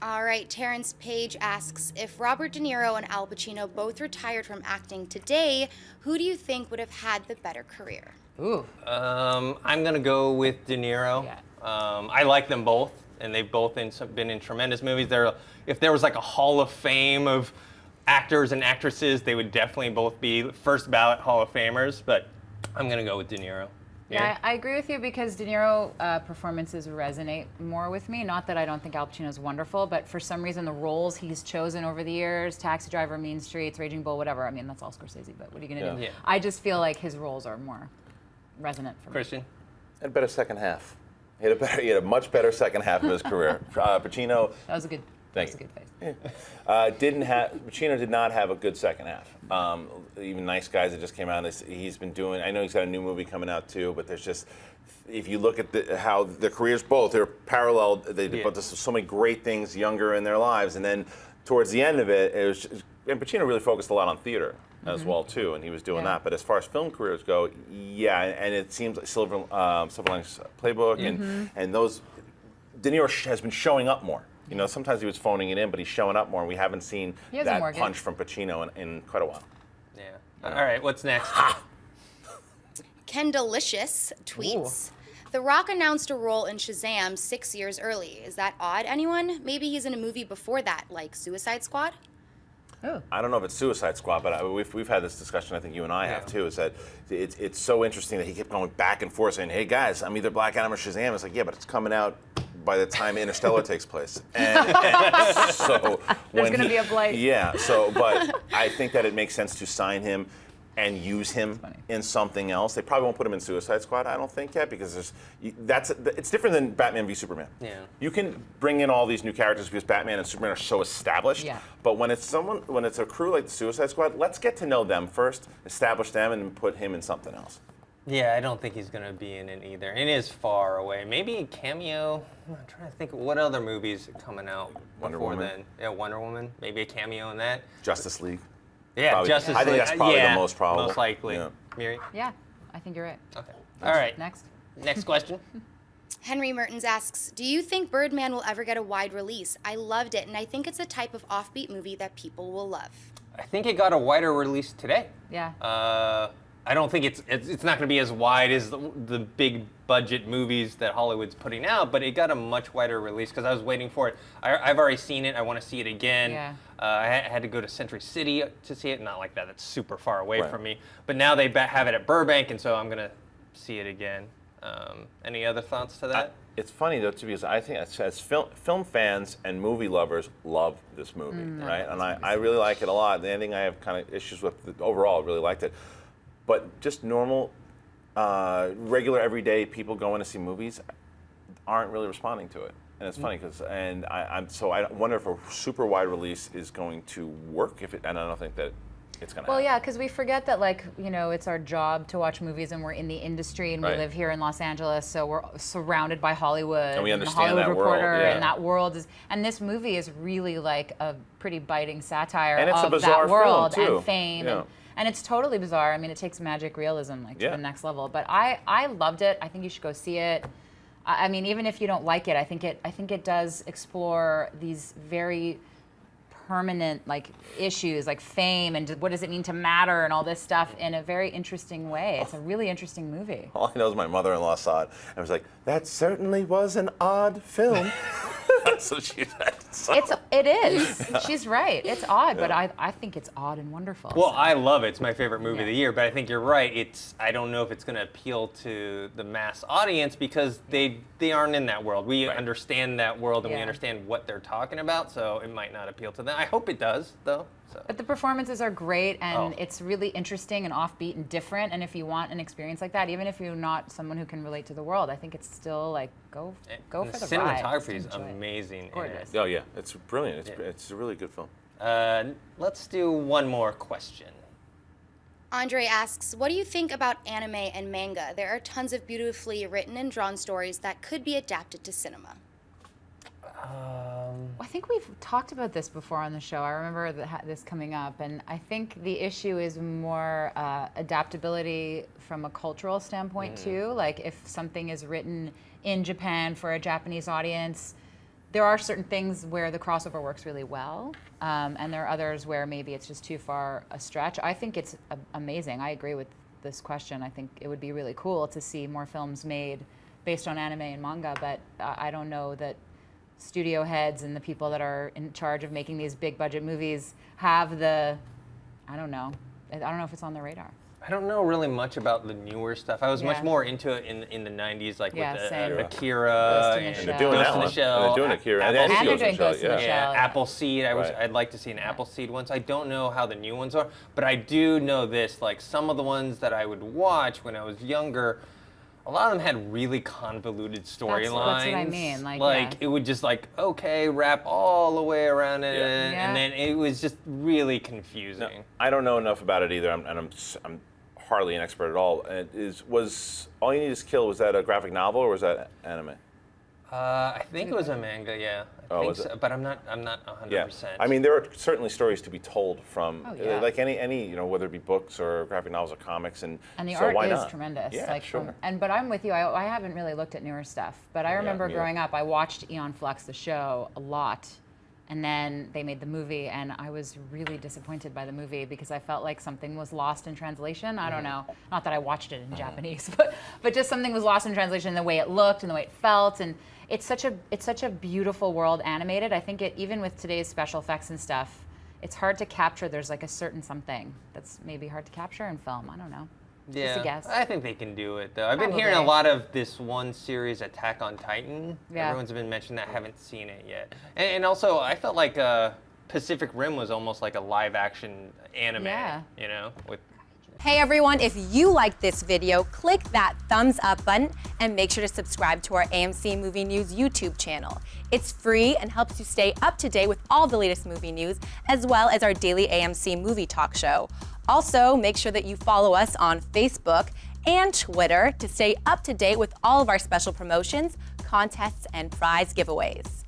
All right, Terrence Page asks, if Robert De Niro and Al Pacino both retired from acting today, who do you think would have had the better career? Ooh. I'm going to go with De Niro. Yeah. I like them both, and they've both been in tremendous movies. If there was like a Hall of Fame of actors and actresses, they would definitely both be first ballot Hall of Famers, but I'm going to go with De Niro. Yeah, I agree with you because De Niro performances resonate more with me. Not that I don't think Al Pacino's wonderful, but for some reason the roles he's chosen over the years, Taxi Driver, Mean Streets, Raging Bull, whatever, I mean, that's all Scorsese, but what are you going to do? Yeah. I just feel like his roles are more resonant for me. Christian? Had a better second half. He had a much better second half of his career. Pacino. That was a good. Thank That's you. a good face. Pacino did not have a good second half. Even Nice Guys that just came out, he's been doing. I know he's got a new movie coming out too, but there's just, if you look at how their careers both, they're parallel. But there's so many great things younger in their lives, and then towards the end of it, and Pacino really focused a lot on theater as well too, and he was doing that. But as far as film careers go, yeah, and it seems like Silver Linings Playbook and those, De Niro has been showing up more. You know, sometimes he was phoning it in, but he's showing up more, and we haven't seen that punch from Pacino in quite a while. Yeah. All right, what's next? Ken Delicious tweets, The Rock announced a role in Shazam 6 years early. Is that odd, anyone? Maybe he's in a movie before that, like Suicide Squad? Oh. I don't know if it's Suicide Squad, but we've had this discussion, I think you and I have too, is that it's so interesting that he kept going back and forth saying, hey guys, I'm either Black Adam or Shazam. It's like, yeah, but it's coming out by the time Interstellar takes place. And so there's going to be a blight. Yeah, but I think that it makes sense to sign him and use him in something else. They probably won't put him in Suicide Squad, I don't think yet, because it's different than Batman v Superman. Yeah. You can bring in all these new characters because Batman and Superman are so established. Yeah. But when it's a crew like the Suicide Squad, let's get to know them first, establish them, and then put him in something else. Yeah, I don't think he's going to be in it either. It is far away. Maybe a cameo. I'm trying to think of what other movies are coming out before then. Yeah, Wonder Woman. Maybe a cameo in that. Justice League. Yeah, probably. Justice League. I think that's probably the most probable. Most likely. Yeah. Miri? Yeah, I think you're right. Okay. All right. Next. Next question. Henry Mertens asks, do you think Birdman will ever get a wide release? I loved it, and I think it's a type of offbeat movie that people will love. I think it got a wider release today. Yeah. I don't think it's not going to be as wide as the big budget movies that Hollywood's putting out, but it got a much wider release because I was waiting for it. I've already seen it. I want to see it again. Yeah. I had to go to Century City to see it. Not like that. That's super far away from me. But now they have it at Burbank, and so I'm going to see it again. Any other thoughts to that? It's funny though, too, because I think as film fans and movie lovers love this movie, right? And I really like it a lot. The only thing I have kind of issues with overall, I really liked it. But just normal, regular, everyday people going to see movies aren't really responding to it. And it's funny because, I wonder if a super wide release is going to work. And I don't think that it's going to. Well, yeah, because we forget that, like, it's our job to watch movies, and we're in the industry, and we live here in Los Angeles, so we're surrounded by Hollywood. And we understand the Hollywood that Reporter, world, and that world is. And this movie is really like a pretty biting satire and it's of a bizarre that world film, too. and fame. Yeah. And it's totally bizarre. I mean, it takes magic realism to the next level. But I loved it. I think you should go see it. I mean, even if you don't like it, I think it does explore these very permanent issues like fame and what does it mean to matter and all this stuff in a very interesting way. It's a really interesting movie. All I know is my mother-in-law saw it and was like, "That certainly was an odd film." So she said. So. It is. She's right. It's odd, but I think it's odd and wonderful. Well, I love it. It's my favorite movie of the year, but I think you're right. I don't know if it's going to appeal to the mass audience because they aren't in that world. We understand that world and we understand what they're talking about, so it might not appeal to them. I hope it does, though. So. But the performances are great, and it's really interesting and offbeat and different. And if you want an experience like that, even if you're not someone who can relate to the world, I think it's still go for the ride. Cinematography is amazing. Gorgeous. Oh yeah, it's brilliant. It's a really good film. Let's do one more question. Andre asks, what do you think about anime and manga? There are tons of beautifully written and drawn stories that could be adapted to cinema. I think we've talked about this before on the show. I remember this coming up, and I think the issue is more adaptability from a cultural standpoint too. Like if something is written in Japan for a Japanese audience, there are certain things where the crossover works really well, and there are others where maybe it's just too far a stretch. I think it's amazing. I agree with this question. I think it would be really cool to see more films made based on anime and manga, but I don't know that studio heads and the people that are in charge of making these big budget movies have the, I don't know if it's on their radar. I don't know really much about the newer stuff. I was much more into it in the 90s, like with same. Akira Ghost in the And they're doing Ghost that in the one. Shell. And they're doing Akira. And they're doing Ghost in the Ghost in the Shell, Shell. Appleseed. Right. I'd like to see an Appleseed one. So I don't know how the new ones are, but I do know this. Like some of the ones that I would watch when I was younger, a lot of them had really convoluted storylines. That's what I mean. It would just wrap all the way around it, Yeah. and then it was just really confusing. No, I don't know enough about it either, I'm hardly an expert at all. Was All You Need Is Kill, was that a graphic novel or was that anime? I think it was a manga, yeah. I think was so, it? but I'm not 100%. Yeah. I mean, there are certainly stories to be told from, like any whether it be books or graphic novels or comics, and the so art why is not? tremendous. Yeah, sure. But I'm with you. I haven't really looked at newer stuff. But I remember me growing up, I watched Aeon Flux, the show, a lot. And then they made the movie, and I was really disappointed by the movie because I felt like something was lost in translation. I don't know. Not that I watched it in Japanese, but just something was lost in translation in the way it looked and the way it felt. And it's such a beautiful world animated. I think even with today's special effects and stuff, it's hard to capture. There's like a certain something that's maybe hard to capture in film. I don't know. Yeah, Just a guess. I think they can do it though. I've been hearing a lot of this one series, Attack on Titan. Yeah. Everyone's been mentioning that. I haven't seen it yet. And also, I felt like Pacific Rim was almost like a live action anime. Yeah. You know, with Hey everyone, if you like this video, click that thumbs up button and make sure to subscribe to our AMC Movie News YouTube channel. It's free and helps you stay up to date with all the latest movie news, as well as our daily AMC movie talk show. Also, make sure that you follow us on Facebook and Twitter to stay up to date with all of our special promotions, contests, and prize giveaways.